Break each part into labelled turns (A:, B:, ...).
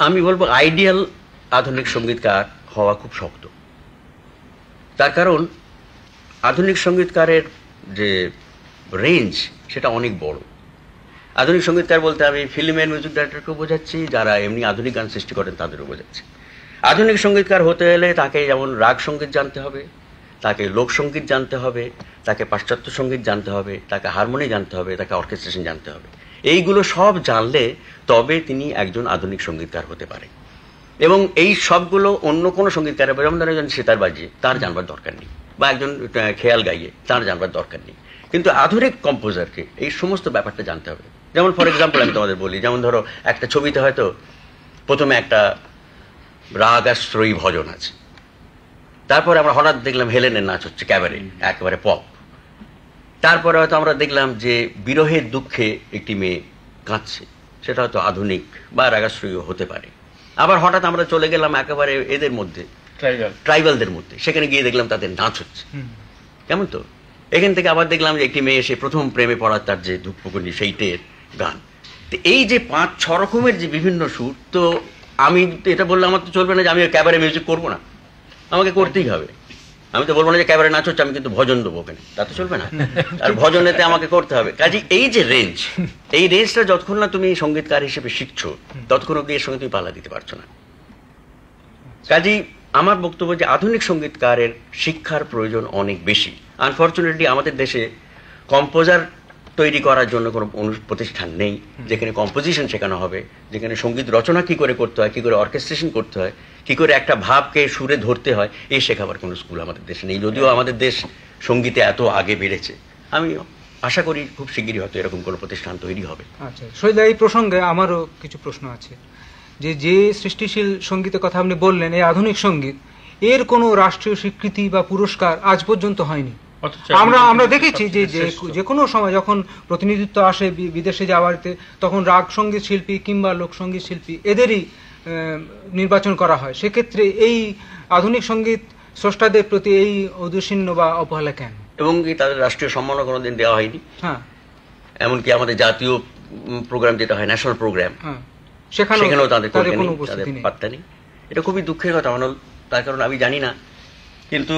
A: আমি বলবো আইডিয়াল আধুনিক সঙ্গীতকার হওয়া খুব শক্ত। তার কারণ আধুনিক সঙ্গীতকারের যে রেঞ্জ সেটা অনেক বড়। আধুনিক সঙ্গীতকার বলতে আমি ফিল্মের মিউজিক ডাইরেক্টরকেও বোঝাচ্ছি, যারা এমনি আধুনিক গান সৃষ্টি করেন তাদেরও বোঝাচ্ছি। আধুনিক সঙ্গীতকার হতে হলে তাকে যেমন রাগ সঙ্গীত জানতে হবে, তাকে লোকসঙ্গীত জানতে হবে, তাকে পাশ্চাত্য সঙ্গীত জানতে হবে, তাকে হারমোনি জানতে হবে, তাকে অর্কেস্ট্রেশন জানতে হবে। এইগুলো সব জানলে তবে তিনি একজন আধুনিক সঙ্গীতকার হতে পারে। এবং এই সবগুলো অন্য কোনো সঙ্গীতকার, যেমন ধরেন একজন সেতার বাজিয়ে তার জানবার দরকার নেই, বা একজন খেয়াল গাইয়ে তার জানবার দরকার নেই। কিন্তু আধুনিক কম্পোজারকে এই সমস্ত ব্যাপারটা জানতে হবে। যেমন ফর এক্সাম্পল আমি তোমাদের বলি, যেমন ধরো একটা ছবিতে হয়তো প্রথমে একটা রাগাশ্রয়ী ভজন আছে, তারপরে আমরা হঠাৎ দেখলাম হেলেনের নাচ হচ্ছে ক্যাবারে, একেবারে পপ। তারপরে হয়তো আমরা দেখলাম যে বিরহের দুঃখে একটি মেয়ে কাঁদছে, সেটা হয়তো আধুনিক বা রাগাশ্রয়ী হতে পারে। আবার হঠাৎ আমরা চলে গেলাম একেবারে এদের মধ্যে, ট্রাইবালদের মধ্যে, সেখানে গিয়ে দেখলাম তাদের নাচ হচ্ছে, কেমন তো। এখান থেকে আবার দেখলাম যে একটি মেয়ে এসে প্রথম প্রেমে পড়ার তার যে দুঃখপুকুনি সেইটের গান। তো এই যে 5-6 রকমের যে বিভিন্ন সুর, তো আমি এটা বললে আমার তো চলবে না যে আমি ক্যাবারে মিউজিক করবো না, আমাকে করতেই হবে। আমি তো বলবো না যে ক্যাবারে নাচ হচ্ছে আমি কিন্তু ভজন দেবো ওখানে, তা তো চলবে না। আর ভজনেতে আমাকে করতে হবে। কাজে এই যে রেঞ্জ, এই রেঞ্জটা যতক্ষণ না তুমি সঙ্গীতকার হিসেবে শিখছো ততক্ষণ অব্দি এর সঙ্গে তুমি পাল্লা দিতে পারছো না। কাজেই আমার বক্তব্য যে আধুনিক সঙ্গীতকারের শিক্ষার প্রয়োজন অনেক বেশি। আনফর্চুনেটলি আমাদের দেশে কম্পোজার তৈরি করার জন্য কোনো প্রতিষ্ঠান নেই যেখানে কম্পোজিশন শেখানো হবে, যেখানে সঙ্গীত রচনা কি করে করতে হয়, কি করে অর্কেস্ট্রেশন করতে হয়, কি করে একটা ভাবকে সুরে ধরতে হয়, এই শেখাবার কোনো স্কুল আমাদের দেশে নেই। যদিও আমাদের দেশ সঙ্গীতে এত আগে বেড়েছে, আমি আশা করি খুব শিগগিরই হয়তো এরকম কোনো প্রতিষ্ঠান তৈরি হবে।
B: আচ্ছা শহীদা, এই প্রসঙ্গে আমারও কিছু প্রশ্ন আছে। যে সৃষ্টিশীল সঙ্গীতের কথা আপনি বললেন, এই আধুনিক সঙ্গীত, এর কোনো রাষ্ট্রীয় স্বীকৃতি বা পুরস্কার আজ পর্যন্ত হয়নি। আমরা দেখেছি যে কোনো সময় যখন প্রতিনিধিত্ব আসে বিদেশে যাওয়াতে, তখন রাগ সঙ্গীত শিল্পী কিংবা লোকসঙ্গীত শিল্পী এদেরই নির্বাচন করা হয়। সেক্ষেত্রে এই আধুনিক সঙ্গীত স্রষ্টাদের প্রতি এই ঔদাসীন্য বা অবহেলা কেন?
A: এবং কি তাদের রাষ্ট্রীয় সম্মানও কোনোদিন দেওয়া হয়নি।
B: হ্যাঁ,
A: এমনকি আমাদের জাতীয় প্রোগ্রাম যেটা হয়, ন্যাশনাল প্রোগ্রাম, সেখানেও তাদের পাত্তা নেই। এটা খুবই দুঃখের কথা। তার কারণ আমি জানি না, কিন্তু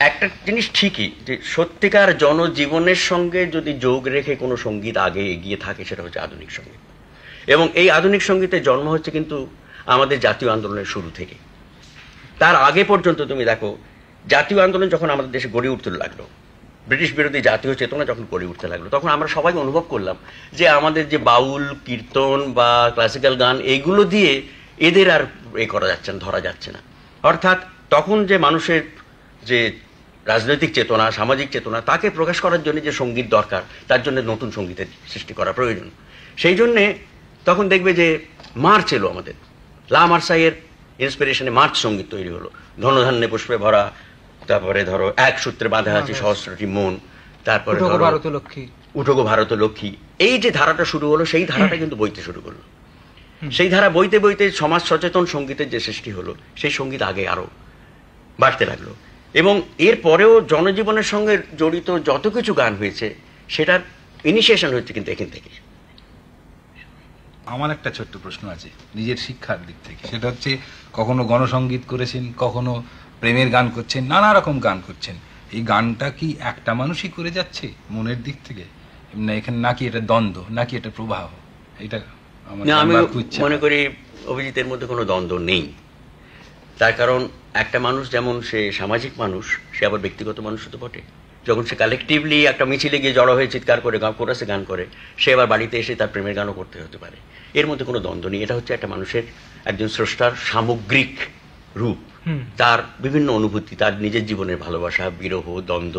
A: একটা জিনিস ঠিকই যে সত্যিকার জনজীবনের সঙ্গে যদি যোগ রেখে কোনো সঙ্গীত আগে এগিয়ে থাকে সেটা হচ্ছে আধুনিক সঙ্গীত। এবং এই আধুনিক সঙ্গীতের জন্ম হচ্ছে কিন্তু আমাদের জাতীয় আন্দোলনের শুরু থেকে। তার আগে পর্যন্ত তুমি দেখো, জাতীয় আন্দোলন যখন আমাদের দেশে গড়ে উঠতে লাগলো, ব্রিটিশ বিরোধী জাতীয় চেতনা যখন গড়ে উঠতে লাগলো, তখন আমরা সবাই অনুভব করলাম যে আমাদের যে বাউল, কীর্তন বা ক্লাসিক্যাল গান, এইগুলো দিয়ে এদের আর করা যাচ্ছে না, ধরা যাচ্ছে না। অর্থাৎ তখন যে মানুষের যে রাজনৈতিক চেতনা, সামাজিক চেতনা, তাকে প্রকাশ করার জন্য যে সঙ্গীত দরকার, তার জন্য নতুন সঙ্গীতের সৃষ্টি করা প্রয়োজন। সেই জন্যে তখন দেখবে যে মার্চ এলো, আমাদের লা মার্সাইয়ের ইন্সপিরেশনে মার্চ সঙ্গীত তৈরি হলো। ধনধান্যে পুষ্পে ভরা, তারপরে ধরো এক সূত্রে বাঁধা আছে সহস্রটি মন, তারপরে উঠো গো ভারত লক্ষ্মী। এই যে ধারাটা শুরু হলো, সেই ধারাটা কিন্তু বইতে শুরু করলো। সেই ধারা বইতে বইতে সমাজ সচেতন সঙ্গীতের যে সৃষ্টি হলো, সেই সঙ্গীত আগে আরো বাড়তে লাগলো। এবং এর পরেও জনজীবনের সঙ্গে জড়িত যত কিছু গান হয়েছে, সেটার ইনিশিয়েশন হচ্ছে কিন্তু এখান থেকে।
C: আমার একটা ছোট্ট প্রশ্ন আছে নিজের শিক্ষার দিক থেকে, সেটা হচ্ছে কখনো গণসঙ্গীত করেছেন, কখনো প্রেমের গান করছেন, নানা রকম গান করছেন। এই গানটা কি একটা মানুষই করে যাচ্ছে মনের দিক থেকে, এখানে নাকি এটা দ্বন্দ্ব, নাকি এটা প্রবাহ? এটা
A: আমি মনে করি অভিজিতের মধ্যে কোনো দ্বন্দ্ব নেই। তার কারণ একটা মানুষ যেমন সে সামাজিক মানুষ, সে আবার ব্যক্তিগত মানুষ তো বটে। যখন সে কালেকটিভলি একটা মিছিলে গিয়ে জড়ো হয়ে চিৎকার করে কোরাসে গান করে, সে আবার বাড়িতে এসে তার প্রেমের গানও করতে হতে পারে। এর মধ্যে কোনো দ্বন্দ্ব নেই। এটা হচ্ছে একটা মানুষের, একজন স্রষ্টার সামগ্রিক রূপ, তার বিভিন্ন অনুভূতি, তার নিজের জীবনের ভালোবাসা, বিরহ, দ্বন্দ্ব,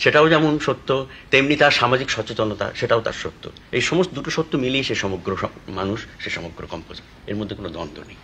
A: সেটাও যেমন সত্য, তেমনি তার সামাজিক সচেতনতা, সেটাও তার সত্য। এই সমস্ত দুটো সত্য মিলিয়ে সে সমগ্র মানুষ, সে সমগ্র কম্পোজার। এর মধ্যে কোনো দ্বন্দ্ব নেই।